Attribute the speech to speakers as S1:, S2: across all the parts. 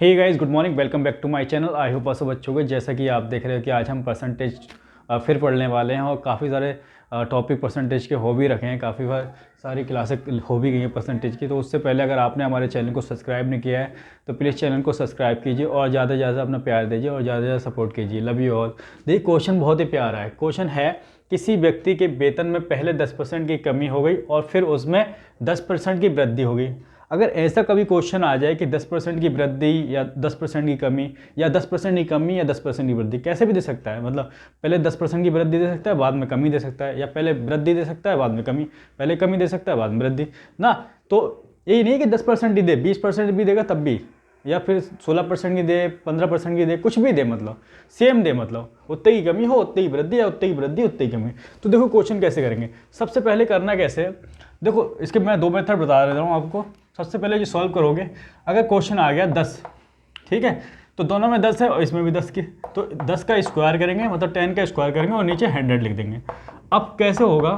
S1: Hey guys, good morning, welcome back to my channel. I hope सब अच्छे होंगे। जैसा कि आप देख रहे हो कि आज हम परसेंटेज फिर पढ़ने वाले हैं और काफ़ी सारे टॉपिक परसेंटेज के हो भी रखे हैं, काफ़ी बार सारी क्लासें हो भी गई हैं परसेंटेज की। तो उससे पहले अगर आपने हमारे चैनल को सब्सक्राइब नहीं किया है तो प्लीज़ चैनल को सब्सक्राइब कीजिए और ज़्यादा से ज़्यादा अपना प्यार दीजिए और ज़्यादा से ज़्यादा सपोर्ट कीजिए। Love you all. देखिए, क्वेश्चन बहुत ही प्यारा है। क्वेश्चन है, किसी व्यक्ति के वेतन में पहले 10% की कमी हो गई और फिर उसमें 10% की वृद्धि हो गई। अगर ऐसा कभी क्वेश्चन आ जाए कि 10% की वृद्धि या 10% की कमी या 10% की कमी या 10% की वृद्धि, कैसे भी दे सकता है। मतलब पहले 10% की वृद्धि दे सकता है, बाद में कमी दे सकता है, या पहले वृद्धि दे सकता है बाद में कमी, पहले कमी दे सकता है बाद में वृद्धि ना। तो यही नहीं कि 10% ही दे, 20% भी देगा तब भी, या फिर 16% की दे, 15% की दे, कुछ भी दे, मतलब सेम दे, मतलब उतने की कमी हो उतने की वृद्धि या उतने की वृद्धि उतने की कमी। तो देखो क्वेश्चन कैसे करेंगे। सबसे पहले करना कैसे है, देखो इसके मैं दो मेथड बता रहा हूँ आपको। सबसे पहले जो सॉल्व करोगे, अगर क्वेश्चन आ गया 10, ठीक है, तो दोनों में 10 है और इसमें भी 10 की, तो 10 का स्क्वायर करेंगे, मतलब 10 का स्क्वायर करेंगे और नीचे 100 लिख देंगे। अब कैसे होगा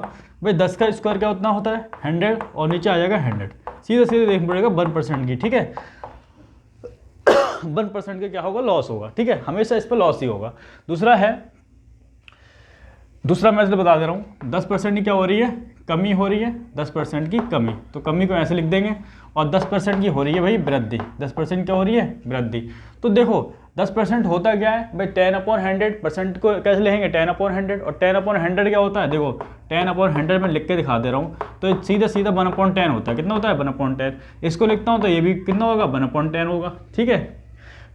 S1: भाई, 10 का स्क्वायर क्या उतना होता है 100 और नीचे आ जाएगा 100, सीधे सीधे देखना पड़ेगा 1% की, ठीक है। 1% का क्या होगा, लॉस होगा, ठीक है, हमेशा इस पर लॉस ही होगा। दूसरा मैं इसलिए बता दे रहा हूँ, 10% की क्या हो रही है, कमी हो रही है, 10% की कमी, तो कमी को ऐसे लिख देंगे। और 10% की हो रही है भाई वृद्धि, 10% क्या हो रही है, वृद्धि। तो देखो 10% होता क्या है भाई, 10/100%। को कैसे लिखेंगे, 10/100, और 10/100 क्या होता है, देखो 10/100 में लिख के दिखा दे रहा हूँ, तो सीधा सीधा 1/10 होता है। कितना होता है, 1/10। इसको लिखता हूँ तो ये भी कितना होगा, 1/10 होगा, ठीक है।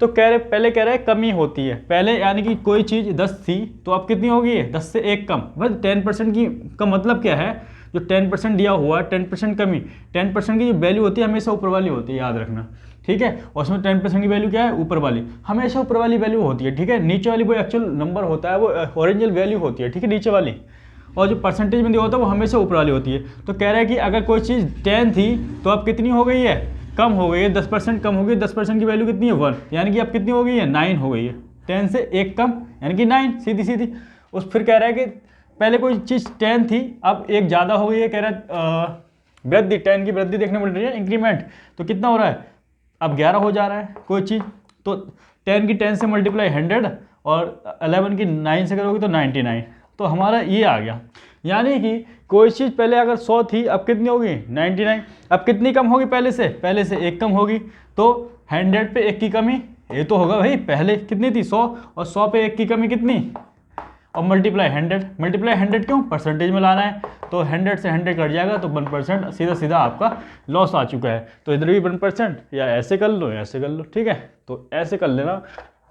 S1: तो पहले कह रहे हैं कमी होती है, पहले यानी कि कोई चीज़ 10 थी तो अब कितनी होगी है, 10 से 1 कम। बस 10% की का मतलब क्या है, जो 10% दिया हुआ है, 10% कमी, 10% की जो वैल्यू होती है हमेशा ऊपर वाली होती है, याद रखना, ठीक है। और उसमें 10% की वैल्यू क्या है, ऊपर वाली, हमेशा ऊपर वाली वैल्यू होती है, ठीक है। नीचे वाली वो एक्चुअल नंबर होता है, वो ओरिजिनल वैल्यू होती है, ठीक है, नीचे वाली। और जो परसेंटेज में दिया होता है वो हमेशा ऊपर वाली होती है। तो कह रहा है कि अगर कोई चीज़ 10 थी तो अब कितनी हो गई है, कम हो गई है, 10% कम हो गई। 10% की वैल्यू कितनी है, 1, यानी कि अब कितनी हो गई है, 9 हो गई है। 10 से 1 कम यानी कि 9, सीधी सीधी। उस फिर कह रहा है कि पहले कोई चीज़ 10 थी अब एक ज़्यादा हो गई है, कह रहा है वृद्धि, 10 की वृद्धि देखने मिल रही है, इंक्रीमेंट। तो कितना हो रहा है, अब 11 हो जा रहा है कोई चीज़। तो 10 की 10 से मल्टीप्लाई 100 और 11 की 9 से करोगे तो 99। तो हमारा ये आ गया, यानी कि कोई चीज़ पहले अगर 100 थी अब कितनी होगी, 99। अब कितनी कम होगी, पहले से 1 कम होगी। तो 100 पे 1 की कमी, ये तो होगा भाई, पहले कितनी थी 100 और 100 पे 1 की कमी कितनी, और मल्टीप्लाई 100 क्यों, परसेंटेज में लाना है। तो 100 से 100 कट जाएगा तो 1%, सीधा सीधा आपका लॉस आ चुका है। तो इधर भी 1%, या ऐसे कर लो या ऐसे कर लो, ठीक है। तो ऐसे कर लेना,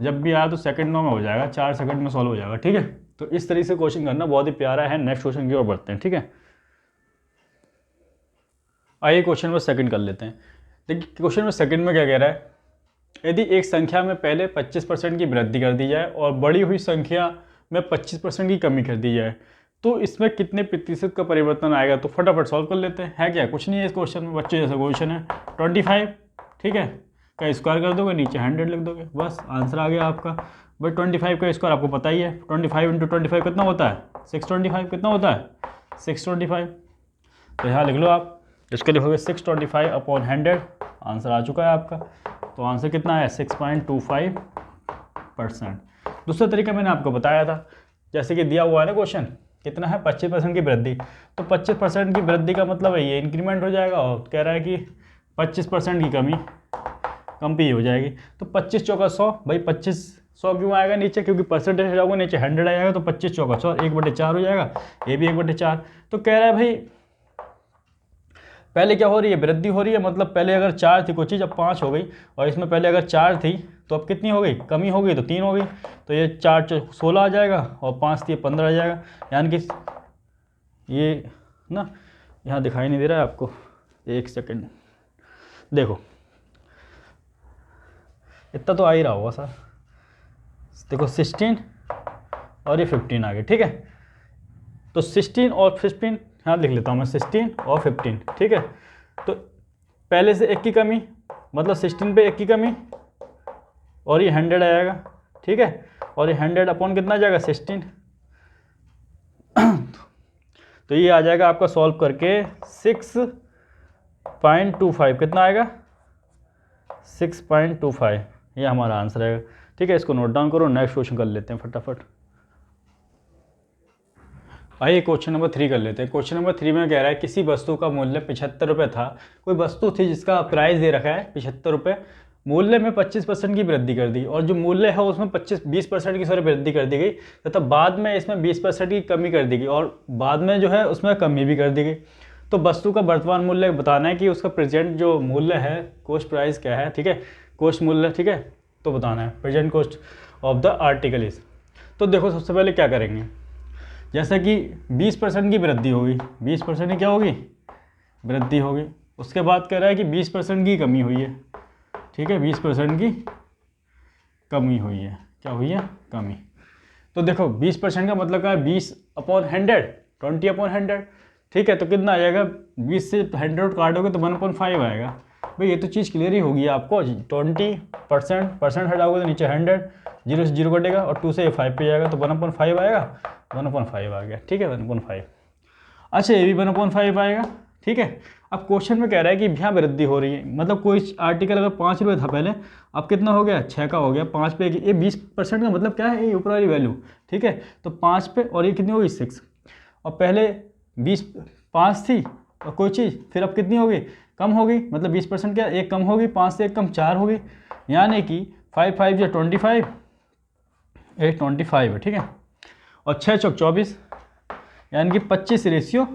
S1: जब भी आया तो सेकंडों में हो जाएगा, 4 सेकंड में सॉल्व हो जाएगा, ठीक है। तो इस तरीके से क्वेश्चन करना बहुत ही प्यारा है। नेक्स्ट क्वेश्चन की ओर बढ़ते हैं, ठीक है। आइए क्वेश्चन में सेकंड कर लेते हैं। देखिए क्वेश्चन में सेकंड में क्या कह रहा है, यदि एक संख्या में पहले 25% की वृद्धि कर दी जाए और बढ़ी हुई संख्या में 25% की कमी कर दी जाए तो इसमें कितने प्रतिशत का परिवर्तन आएगा। तो फटाफट सॉल्व कर लेते हैं। है क्या, कुछ नहीं है इस क्वेश्चन में, बच्चे जैसा क्वेश्चन है। 25, ठीक है, का स्क्वायर कर दोगे, नीचे 100 लिख दोगे, बस आंसर आ गया आपका। भाई 25 का स्क्वायर आपको पता ही है, 25 × 25 कितना होता है, 625, कितना होता है 625। तो यहाँ लिख लो आप, इसके लिखोगे 625/100, आंसर आ चुका है आपका। तो आंसर कितना है, 6.25%। दूसरा तरीका मैंने आपको बताया था, जैसे कि दिया हुआ है ना क्वेश्चन, कितना है 25% की वृद्धि। तो 25% की वृद्धि का मतलब है ये इंक्रीमेंट हो जाएगा, और कह रहा है कि 25% की कम भी हो जाएगी। तो 25 चौका 100, भाई 2500 क्यों आएगा नीचे, क्योंकि परसेंटेज जाओगे नीचे 100 आ जाएगा, तो 25 चौका 100, 1/4 हो जाएगा, ये भी 1/4। तो कह रहा है भाई पहले क्या हो रही है, वृद्धि हो रही है, मतलब पहले अगर 4 थी कोई चीज़ अब 5 हो गई, और इसमें पहले अगर 4 थी तो अब कितनी हो गई, कमी हो गई, तो 3 हो गई। तो ये 4 16 आ जाएगा और 5 थी 15 आ जाएगा। यानी कि ये ना, यहाँ दिखाई नहीं दे रहा है आपको, एक सेकंड देखो, इतना तो आ ही रहा होगा सर। देखो 16 और ये 15 आ गए, ठीक है। तो 16 और 15 यहाँ लिख लेता हूँ मैं, 16 और 15, ठीक है। तो पहले से 1 की कमी, मतलब 16 पे 1 की कमी, और ये 100 आएगा, ठीक है। और ये 100 अपॉन कितना आ जाएगा, 16। तो ये आ जाएगा आपका सॉल्व करके 6.25, कितना आएगा 6.25, ये हमारा आंसर है। ठीक है, इसको नोट डाउन करो, नेक्स्ट क्वेश्चन कर लेते हैं फटाफट। आइए क्वेश्चन नंबर 3 कर लेते हैं। क्वेश्चन नंबर 3 में कह रहा है किसी वस्तु का मूल्य 75 रुपये था। कोई वस्तु थी जिसका प्राइस दे रखा है 75 रुपये, मूल्य में 25% की वृद्धि कर दी, और जो मूल्य है उसमें 20% की वृद्धि कर दी गई, तथा बाद में इसमें 20% की कमी कर दी गई, और बाद में जो है उसमें कमी भी कर दी गई। तो वस्तु का वर्तमान मूल्य बताना है कि उसका प्रेजेंट जो मूल्य है, कॉस्ट प्राइस क्या है, ठीक है, कॉस्ट मूल्य, ठीक है, तो बताना है present cost of the article is. तो देखो सबसे पहले क्या करेंगे, जैसा कि 20% की वृद्धि होगी, 20% की क्या होगी, वृद्धि होगी। उसके बाद कह रहा है कि 20% की कमी हुई है, ठीक है, 20% की कमी हुई है, क्या हुई है, कमी। तो देखो 20% का मतलब क्या है, 20/100, 20/100, ठीक है, तो कितना आ जाएगा, 20 से 100 काटोगे तो 1/5 आएगा। भाई ये तो चीज़ क्लियर ही होगी आपको, 20% हटाओगे तो नीचे 100, 0 से 0 कटेगा और 2 से ये 5 पे जाएगा तो 1/5 आएगा, 1/5 आ गया, ठीक है, 1/5। अच्छा ये भी 1/5 आएगा, ठीक है। अब क्वेश्चन में कह रहा है कि यहाँ वृद्धि हो रही है, मतलब कोई आर्टिकल अगर 5 रुपये था पहले, अब कितना हो गया, 6 का हो गया, 5 पे ये 20% का मतलब क्या है, ये ऊपर वाली वैल्यू, ठीक है, तो 5 पे, और ये कितनी होगी 6, और पहले 5 थी और कोई चीज़, फिर अब कितनी होगी, कम होगी, मतलब 20% क्या, एक कम होगी, 5 से एक कम 4 होगी, यानी कि 5 5 या 25, 8 25 है, ठीक है, और 6 चौक 24, यानी कि 25:24।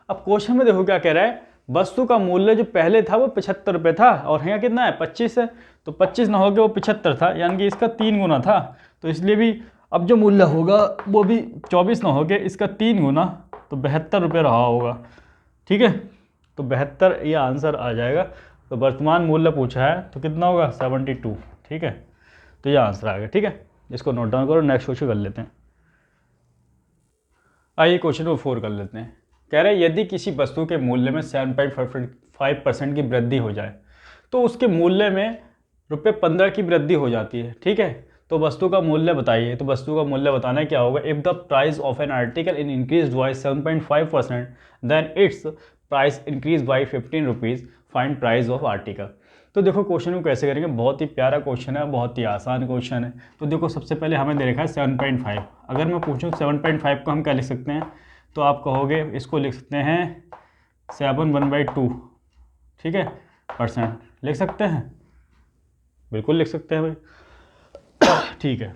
S1: अब क्वेश्चन में देखो क्या कह रहा है, वस्तु का मूल्य जो पहले था वो 75 रुपये था, और यहाँ कितना है, 25 है, तो 25 ना होकर वो 75 था, यानी कि इसका 3 गुना था, तो इसलिए भी अब जो मूल्य होगा वो भी 24 ना होकर इसका 3 गुना, तो 72 रुपये रहा होगा, ठीक है, तो 72 ये आंसर आ जाएगा। तो वर्तमान मूल्य पूछा है तो कितना होगा, 72, ठीक है, तो ये आंसर आ गया, ठीक है, इसको नोट डाउन करो, नेक्स्ट क्वेश्चन कर लेते हैं। आइए क्वेश्चन नंबर 4 कर लेते हैं। कह रहे हैं यदि किसी वस्तु के मूल्य में 7.5% की वृद्धि हो जाए तो उसके मूल्य में ₹15 की वृद्धि हो जाती है, ठीक है, तो वस्तु का मूल्य बताइए। तो वस्तु का मूल्य बताना है क्या होगा, if the price of an article in increase by 7.5% then its price increase by 15 rupees, find price of article. तो देखो क्वेश्चन को कैसे करेंगे, बहुत ही प्यारा क्वेश्चन है, बहुत ही आसान क्वेश्चन है। तो देखो सबसे पहले हमें दे रखा है 7.5, अगर मैं पूछूं 7.5 को हम क्या लिख सकते हैं, तो आप कहोगे इसको लिख सकते हैं 7/1/2, ठीक है, परसेंट लिख सकते हैं, बिल्कुल लिख सकते हैं भाई, ठीक है।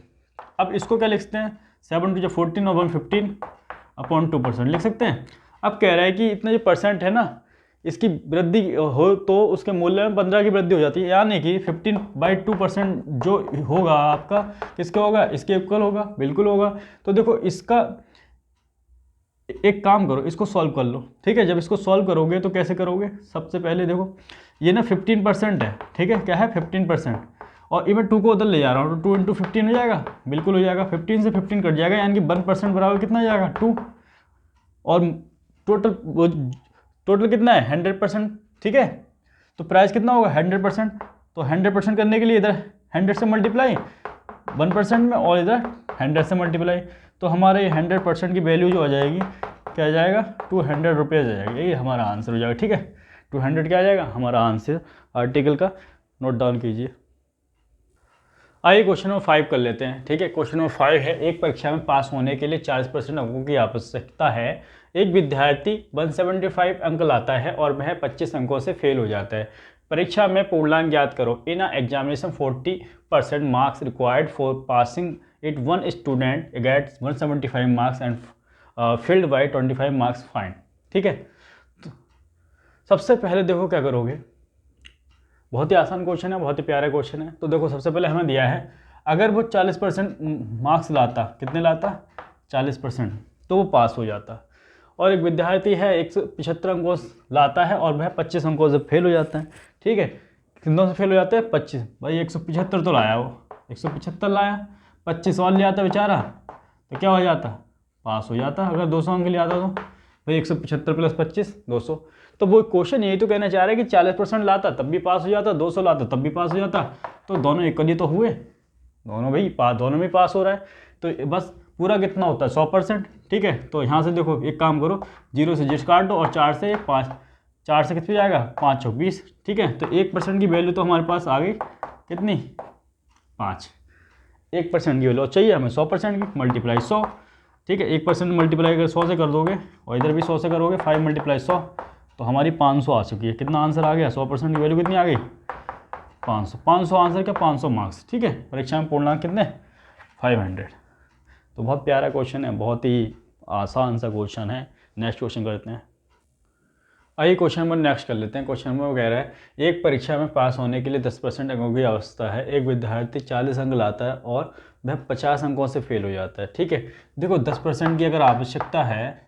S1: अब इसको क्या लिख सकते हैं, 7 × 14 और 115/2% लिख सकते हैं। अब कह रहा है कि इतना जो परसेंट है ना, इसकी वृद्धि हो तो उसके मूल्य में 15 की वृद्धि हो जाती है, यानी कि 15/2% जो होगा आपका किसके होगा, इसके इक्वल होगा, बिल्कुल होगा। तो देखो इसका एक काम करो, इसको सॉल्व कर लो, ठीक है। जब इसको सॉल्व करोगे तो कैसे करोगे, सबसे पहले देखो ये ना 15% है, ठीक है, क्या है 15%, और ये मैं 2 को उधर ले जा रहा हूँ, तो 2 × 15 हो जाएगा, बिल्कुल हो जाएगा, 15 से 15 कट जाएगा, यानी कि 1% बराबर कितना हो जाएगा, 2, और टोटल कितना है 100%, ठीक है, तो प्राइस कितना होगा 100%, तो 100% करने के लिए इधर 100 से मल्टीप्लाई 1% में, और इधर 100 से मल्टीप्लाई, तो हमारे 100% की वैल्यू जो आ जाएगी, क्या आ जाएगा, 200 रुपीज़ आ जाएगा, ये हमारा आंसर हो जाएगा, ठीक है, 200 क्या आ जाएगा हमारा आंसर आर्टिकल का, नोट डाउन कीजिए। आइए क्वेश्चन नंबर 5 कर लेते हैं, ठीक है। क्वेश्चन नंबर 5 है, एक परीक्षा में पास होने के लिए 40% अंकों की आवश्यकता है। एक विद्यार्थी 175 अंक लाता है और वह 25 अंकों से फेल हो जाता है। परीक्षा में पूर्णांक ज्ञात करो। In examination 40% marks required for passing it, one student gets 175 marks and failed by 25 marks, find, ठीक है। तो सबसे पहले देखो क्या करोगे, बहुत ही आसान क्वेश्चन है, बहुत ही प्यारा क्वेश्चन है। तो देखो सबसे पहले हमें दिया है, अगर वो 40% मार्क्स लाता, कितने लाता, 40%, तो वो पास हो जाता। और एक विद्यार्थी है 175 अंकों लाता है और वह 25 अंकों से फेल हो जाता है, ठीक है। कितनों से फेल हो जाते हैं, 25, भाई 175 तो लाया वो, 175 लाया, 25 और ले आता बेचारा, तो क्या हो जाता, पास हो जाता। अगर 200 अंक ले आता तो भाई 175 + 25 200। तो वो क्वेश्चन यही तो कहना चाह रहा है कि 40% लाता तब भी पास हो जाता, 200 लाता तब भी पास हो जाता, तो दोनों इक्वली तो हुए, दोनों भाई दोनों में पास हो रहा है। तो बस पूरा कितना होता है 100%, ठीक है। तो यहाँ से देखो एक काम करो, 0 से 0 काट दो और 4 से 5, 4 से कितनी जाएगा, 5 चौक 20, ठीक है। तो 1% की वैल्यू तो हमारे पास आ गई कितनी, 5। 1% की वैल्यू चाहिए हमें 100% की, मल्टीप्लाई 100, ठीक है। 1% मल्टीप्लाई अगर 100 से कर दोगे और इधर भी 100 से करोगे, 5 मल्टीप्लाई 100, तो हमारी 500 आ चुकी है। कितना आंसर आ गया, 100% की वैल्यू कितनी आ गई, 500। 500 आंसर क्या, 500 मार्क्स, ठीक है। परीक्षा में पूर्णांक कितने, 500। तो बहुत प्यारा क्वेश्चन है, बहुत ही आसान सा क्वेश्चन है। नेक्स्ट क्वेश्चन करते हैं। आइए क्वेश्चन नंबर नेक्स्ट कर लेते हैं। क्वेश्चन नंबर वो कह रहा है, एक परीक्षा में पास होने के लिए 10% अंकों की आवश्यकता है। एक विद्यार्थी 40 अंक लाता है और वह 50 अंकों से फेल हो जाता है, ठीक है। देखो 10% की अगर आवश्यकता है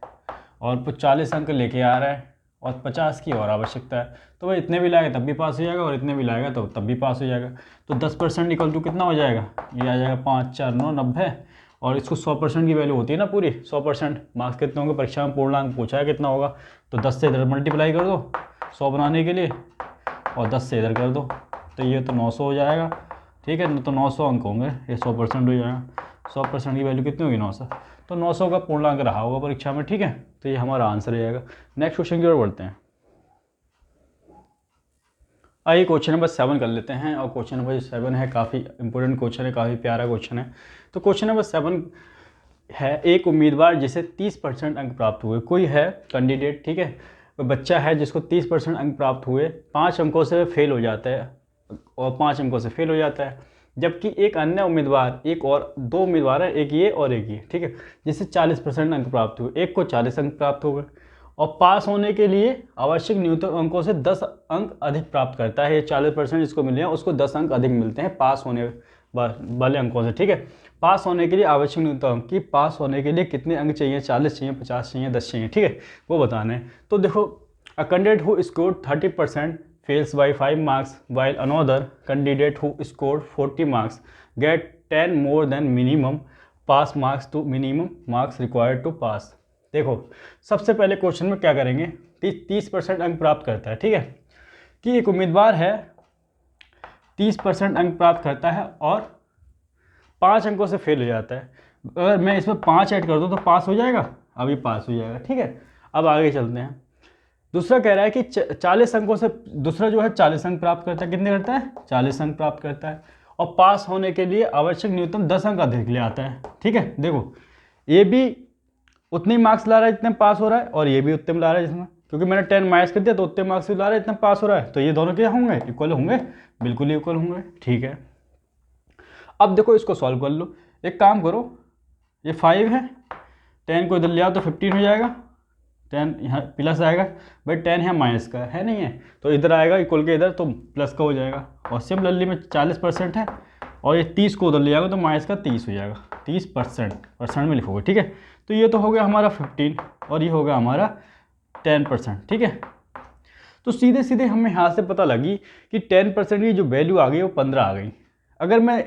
S1: और वो 40 अंक लेके आ रहा है और 50 की और आवश्यकता है, तो वह इतने भी लाएगा तब भी पास हो जाएगा और इतने भी लाएगा तो तब भी पास हो जाएगा। तो 10% इक्वल टू कितना हो जाएगा, ये आ जाएगा 5 4 9 90, और इसको 100% की वैल्यू होती है ना पूरी, 100% मार्क्स कितने होंगे, परीक्षा में पूर्णांक पूछा है कितना होगा, तो 10 से इधर मल्टीप्लाई कर दो 100 बनाने के लिए और 10 से इधर कर दो, तो ये तो 900 हो जाएगा, ठीक है। तो 900 अंक होंगे, ये 100% हो जाएगा। 100% की वैल्यू कितनी होगी, 900, तो 900 का पूर्णांक रहा होगा परीक्षा में, ठीक है। तो ये हमारा आंसर हो जाएगा। नेक्स्ट क्वेश्चन की ओर बढ़ते हैं। आइए क्वेश्चन नंबर 7 कर लेते हैं, और क्वेश्चन नंबर 7 है काफ़ी इंपॉर्टेंट क्वेश्चन है, काफ़ी प्यारा क्वेश्चन है। तो क्वेश्चन नंबर 7 है, एक उम्मीदवार जिसे 30% अंक प्राप्त हुए। कोई है कैंडिडेट, ठीक है, कोई बच्चा है जिसको 30% अंक प्राप्त हुए, 5 अंकों से फेल हो जाता है और 5 अंकों से फेल हो जाता है। जबकि एक अन्य उम्मीदवार, एक और 2 उम्मीदवार है, एक ये और एक ये, ठीक है, जिससे 40% अंक प्राप्त हुए। एक को 40 अंक प्राप्त हो गए और पास होने के लिए आवश्यक न्यूनतम अंकों से 10 अंक अधिक प्राप्त करता है। ये 40% जिसको मिले हैं उसको 10 अंक अधिक मिलते हैं पास होने वाले अंकों से, ठीक है। पास होने के लिए आवश्यक न्यूनतम अंक की, पास होने के लिए कितने अंक चाहिए, 40 चाहिए, 50 चाहिए, 10 चाहिए, ठीक है, वो बताना है। तो देखो, a candidate who scored 30% fails by 5 marks while another candidate who scored 40 marks get 10 more than minimum pass marks to minimum marks required to pass. देखो सबसे पहले क्वेश्चन में क्या करेंगे, 30% अंक प्राप्त करता है, ठीक है, कि एक उम्मीदवार है 30% अंक प्राप्त करता है और 5 अंकों से फेल हो जाता है। अगर मैं इसमें 5 ऐड कर दूँ तो पास हो जाएगा, अभी पास हो जाएगा, ठीक है। अब आगे चलते हैं। दूसरा कह रहा है कि 40 अंकों से, दूसरा जो है 40 अंक प्राप्त करता है, कितने करता है, 40 अंक प्राप्त करता है, और पास होने के लिए आवश्यक न्यूनतम 10 अंक अधिक ले आता है, ठीक है। देखो ये भी उतने मार्क्स ला रहा है जितने पास हो रहा है, और ये भी उतने में ला रहा है जितना, क्योंकि मैंने 10 माइनस कर दिया तो उतने मार्क्स भी ला रहा है जितना पास हो रहा है, तो ये दोनों क्या होंगे, इक्वल होंगे, बिल्कुल इक्वल होंगे, ठीक है। अब देखो इसको सॉल्व कर लो। एक काम करो, ये 5 है, 10 को इधर ले आओ तो 15 हो जाएगा, 10 यहाँ प्लस आएगा, भाई 10 है माइनस का है नहीं है, तो इधर आएगा इक्वल के इधर, तो प्लस का हो जाएगा। और सिमिलरली में 40% है और ये 30 को उधर ले जाएगा तो माइनस का 30 हो जाएगा, 30% में लिखोगे, ठीक है। तो ये तो हो गया हमारा 15 और ये हो गया हमारा 10%, ठीक है। तो सीधे सीधे हमें यहाँ से पता लगी कि 10% की जो वैल्यू आ गई वो 15 आ गई। अगर मैं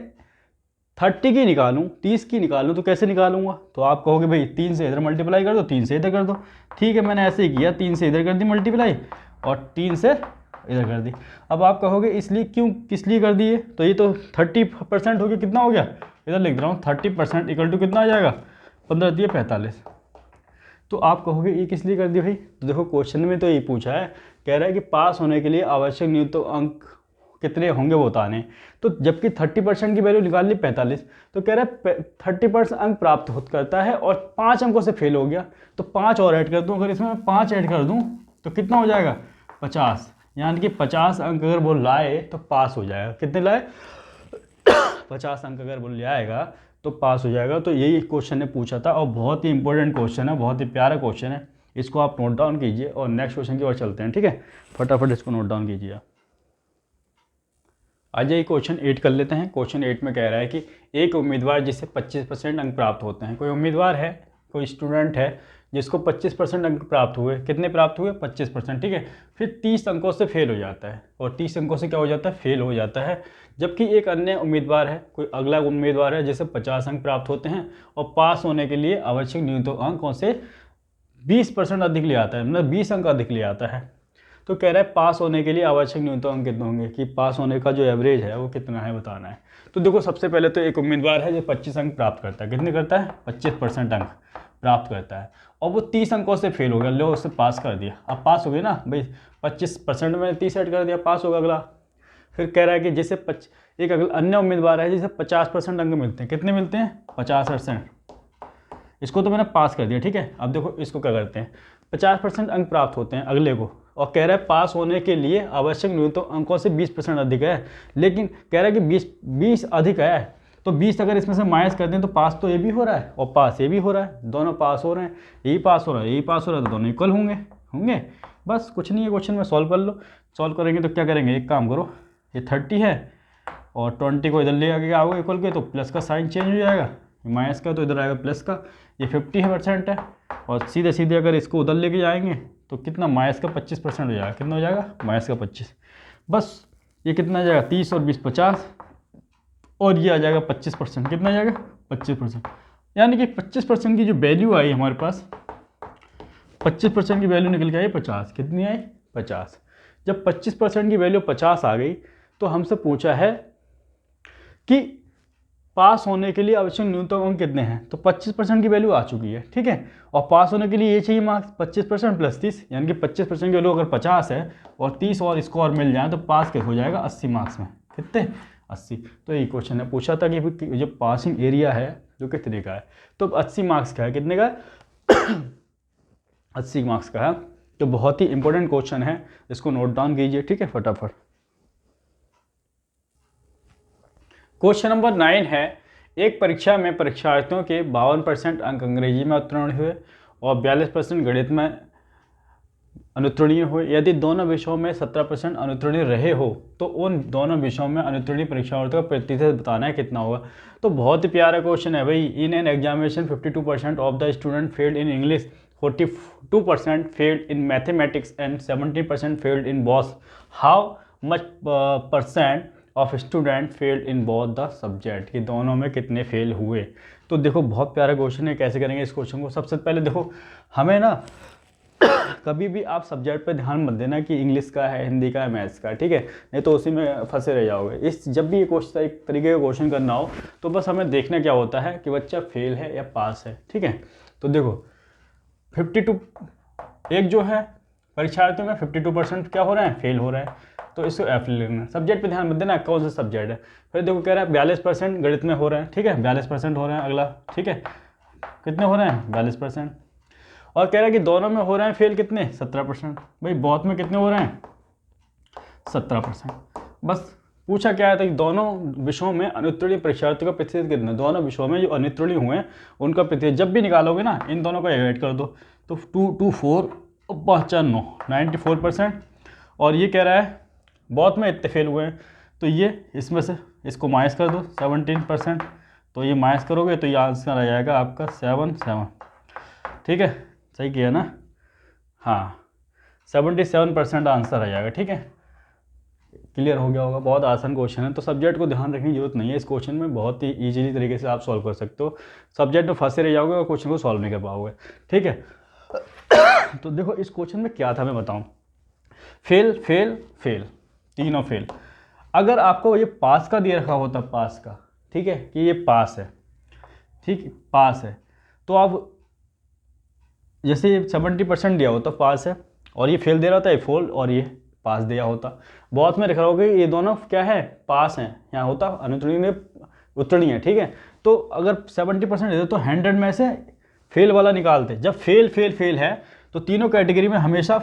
S1: 30 की निकालूं, 30 की निकालूं तो कैसे निकालूंगा, तो आप कहोगे भाई 3 से इधर मल्टीप्लाई कर दो, 3 से इधर कर दो, ठीक है, मैंने ऐसे ही किया, 3 से इधर कर दी मल्टीप्लाई और 3 से इधर कर दी। अब आप कहोगे इसलिए क्यों, किस लिए कर दिए, तो ये तो 30% हो गया, कितना हो गया, इधर लिख रहा हूँ 30% इक्वल टू कितना आ जाएगा, 15 दिए 45। तो आप कहोगे ये किस लिए कर दिया भाई, तो देखो क्वेश्चन में तो ये पूछा है, कह रहा है कि पास होने के लिए आवश्यक न्यूनतम अंक कितने होंगे वो बताने, तो जबकि 30% की वैल्यू निकाल ली 45, तो कह रहा है 30% अंक प्राप्त करता है और 5 अंकों से फेल हो गया, तो 5 और ऐड कर दूँ, अगर इसमें 5 ऐड कर दूँ तो कितना हो जाएगा 50, यानी कि 50 अंक अगर वो लाए तो पास हो जाएगा। कितने लाए 50 अंक अगर वो ले आएगा तो पास हो जाएगा। तो यही क्वेश्चन ने पूछा था और बहुत ही इंपॉर्टेंट क्वेश्चन है, बहुत ही प्यारा क्वेश्चन है, इसको आप नोट डाउन कीजिए और नेक्स्ट क्वेश्चन की ओर चलते हैं, ठीक है, फटाफट इसको नोट डाउन कीजिए। आ जाइए क्वेश्चन 8 कर लेते हैं। क्वेश्चन 8 में कह रहा है कि एक उम्मीदवार जिसे 25% अंक प्राप्त होते हैं, कोई उम्मीदवार है, कोई स्टूडेंट है जिसको 25% अंक प्राप्त हुए, कितने प्राप्त हुए 25%, ठीक है, फिर 30 अंकों से फेल हो जाता है, और 30 अंकों से क्या हो जाता है, फेल हो जाता है। जबकि एक अन्य उम्मीदवार है, कोई अगला उम्मीदवार है जिसे 50 अंक प्राप्त होते हैं और पास होने के लिए आवश्यक न्यूनतम अंकों से 20% अधिक ले आता है, मतलब 20 अंक अधिक ले आता है। तो कह रहा है पास होने के लिए आवश्यक न्यूनतम अंक कितने होंगे, कि पास होने का जो एवरेज है वो कितना है बताना है। तो देखो सबसे पहले तो एक उम्मीदवार है जो 25 अंक प्राप्त करता है, कितने करता है 25% अंक प्राप्त करता है, और वो 30 अंकों से फेल हो गया, लो उससे पास कर दिया। अब पास हो गए ना भाई, 25% में 30 ऐड कर दिया, पास होगा अगला। फिर कह रहा है कि जैसे एक अन्य उम्मीदवार है जिसे 50% अंक मिलते हैं, कितने मिलते हैं 50%, इसको तो मैंने पास कर दिया, ठीक है। अब देखो इसको क्या करते हैं, 50% अंक प्राप्त होते हैं अगले को, और कह रहा है पास होने के लिए आवश्यक न्यूनतम अंकों से 20% अधिक है, लेकिन कह रहा है कि 20 अधिक है, तो 20 अगर इसमें से माइनस कर दें तो पास तो ये भी हो रहा है और पास ये भी हो रहा है, दोनों पास हो रहे हैं, यही पास हो रहा है यही पास हो रहा है, तो दोनों इक्वल होंगे। बस कुछ नहीं है, क्वेश्चन में सॉल्व कर लो। सॉल्व करेंगे तो क्या करेंगे, एक काम करो, ये 30 है और 20 को इधर ले आगे आओगे इक्वल के, तो प्लस का साइन चेंज हो जाएगा, माइनस का तो इधर आएगा प्लस का, ये 50% है, और सीधे सीधे अगर इसको उधर लेके जाएंगे तो कितना माइनस का 25% हो जाएगा, कितना हो जाएगा माइनस का 25। बस ये कितना आ जाएगा 30 और 20 50, और ये आ जाएगा 25%, कितना आ जाएगा 25%, यानी कि 25% की जो वैल्यू आई हमारे पास, 25% की वैल्यू निकल के आई 50, कितनी आई 50। जब 25% की वैल्यू 50 आ गई तो हमसे पूछा है कि पास होने के लिए आवश्यक न्यूनतम अंक कितने हैं, तो 25% की वैल्यू आ चुकी है, ठीक है। और पास होने के लिए ये चाहिए मार्क्स 25% प्लस 30, यानी कि 25% की वैल्यू अगर 50 है और 30 और स्कोर मिल जाए तो पास कैसे हो जाएगा 80 मार्क्स में, कितने 80। तो यही क्वेश्चन है, पूछा था कि जो पासिंग एरिया है जो कितने का है, तो 80 मार्क्स का है, कितने का है 80 मार्क्स का है। तो बहुत ही इंपॉर्टेंट क्वेश्चन है, इसको नोट डाउन कीजिए, ठीक है फटाफट। क्वेश्चन नंबर 9 है, एक परीक्षा में परीक्षार्थियों के 52% अंक अंग्रेजी में उत्तीर्ण हुए और 42% गणित में अनुत्तीर्ण हुए। यदि दोनों विषयों में 17% अनुत्तीर्ण रहे हो तो उन दोनों विषयों में अनुत्तीर्ण परीक्षार्थियों का प्रतिशत बताना है, कितना होगा। तो बहुत ही प्यारा क्वेश्चन है भाई। In an examination 52% of the student failed in English, 42% failed in mathematics and 17% failed in boss. How much percent of student failed in both the subject, कि दोनों में कितने फेल हुए। तो देखो बहुत प्यारा क्वेश्चन है, कैसे करेंगे इस क्वेश्चन को। सबसे पहले देखो हमें ना कभी भी आप सब्जेक्ट पे ध्यान मत देना कि इंग्लिश का है, हिंदी का है, मैथ्स का है, ठीक है, नहीं तो उसी में फंसे रह जाओगे। इस जब भी ये क्वेश्चन एक तरीके का क्वेश्चन करना हो तो बस हमें देखना क्या होता है कि बच्चा फेल है या पास है, ठीक है। तो देखो 52 एक जो है परीक्षार्थियों में 52% क्या हो रहे हैं, फेल हो रहे हैं, तो इसको एफ लेना। सब्जेक्ट पे ध्यान मत देना कौन सा सब्जेक्ट है। फिर देखो कह रहा है 42% गणित में हो रहे हैं, ठीक है, 42% हो रहे हैं अगला, ठीक है, कितने हो रहे हैं 42%। और कह रहा है कि दोनों में हो रहे हैं फेल कितने 17%। भाई बहुत में कितने हो रहे हैं 17%। बस पूछा क्या है था कि दोनों विषयों में अनुत्तीर्ण परीक्षार्थियों का प्रतिशत कितना, दोनों विषयों में जो अनुत्तीर्ण हुए हैं उनका प्रतिशत जब भी निकालोगे ना इन दोनों को ऐड कर दो, तो 224 94% और ये कह रहा है बहुत में इतने फेल हुए हैं, तो ये इसमें से इसको माइनस कर दो 17%, तो ये माइनस करोगे तो ये आंसर आ जाएगा आपका 7, ठीक है, सही किया ना, हाँ 77% आंसर आ जाएगा, ठीक है। क्लियर हो गया होगा, बहुत आसान क्वेश्चन है। तो सब्जेक्ट को ध्यान रखने की जरूरत नहीं है इस क्वेश्चन में, बहुत ही ईजिली तरीके से आप सॉल्व कर सकते हो। सब्जेक्ट में फंसे रह जाओगे और क्वेश्चन को सॉल्व नहीं कर पाओगे, ठीक है। तो देखो इस क्वेश्चन में क्या था मैं बताऊँ, फेल फेल फेल, तीनों फेल। अगर आपको ये पास का दिया रखा होता, पास का, ठीक है, कि ये पास है, ठीक पास है, तो आप जैसे 70% दिया होता पास है और ये फेल दे रहा था, ये फेल और ये पास दिया होता। बहुत में लिखा होगा ये दोनों क्या है पास हैं, यहाँ होता अनुत्तीर्ण उत्तीर्ण है, ठीक है। तो अगर 70% देते तो 100 में से फेल वाला निकालते। जब फेल फेल फेल है तो तीनों कैटेगरी में हमेशा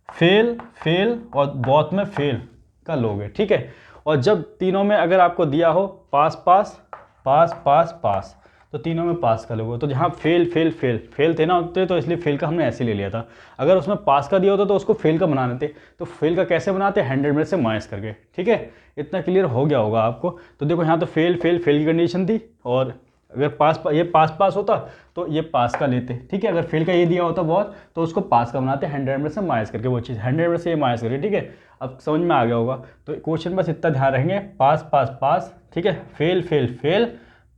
S1: फेल फेल और बहुत में फेल का लोगे, ठीक है। और जब तीनों में अगर आपको दिया हो पास पास पास पास पास, तो तीनों में पास का लोगे। तो जहाँ फेल फेल फेल फेल थे ना होते, तो इसलिए फेल का हमने ऐसे ले लिया था। अगर उसमें पास का दिया होता तो उसको फेल का बनाने थे, तो फेल का कैसे बनाते 100 में से माइनस करके, ठीक है। इतना क्लियर हो गया होगा आपको। तो देखो यहाँ तो फेल फेल फेल की कंडीशन थी, और अगर पास ये पास पास होता तो ये पास का लेते, ठीक है। अगर फेल का ये दिया होता बहुत तो उसको पास का बनाते 100 में से माइनस करके, वो चीज़ 100 में से ये माइनस करके, ठीक है। अब समझ में आ गया होगा। तो क्वेश्चन बस इतना ध्यान रखेंगे, पास पास पास, ठीक है, फेल फेल फेल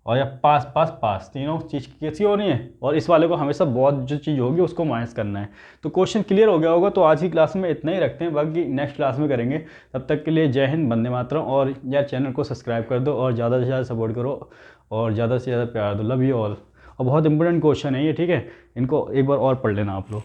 S1: और या पास पास पास, तीनों चीज़ कैसी होनी है। और इस वाले को हमेशा बहुत जो चीज़ होगी उसको माइनस करना है। तो क्वेश्चन क्लियर हो गया होगा। तो आज की क्लास में इतना ही रखते हैं, बाकी नेक्स्ट क्लास में करेंगे। तब तक के लिए जय हिंद, वंदे मातरम। और यार चैनल को सब्सक्राइब कर दो और ज़्यादा से ज़्यादा सपोर्ट करो और ज़्यादा से ज़्यादा प्यार दो। Love you all. और बहुत इंपॉर्टेंट क्वेश्चन है ये, ठीक है, इनको एक बार और पढ़ लेना आप लोग।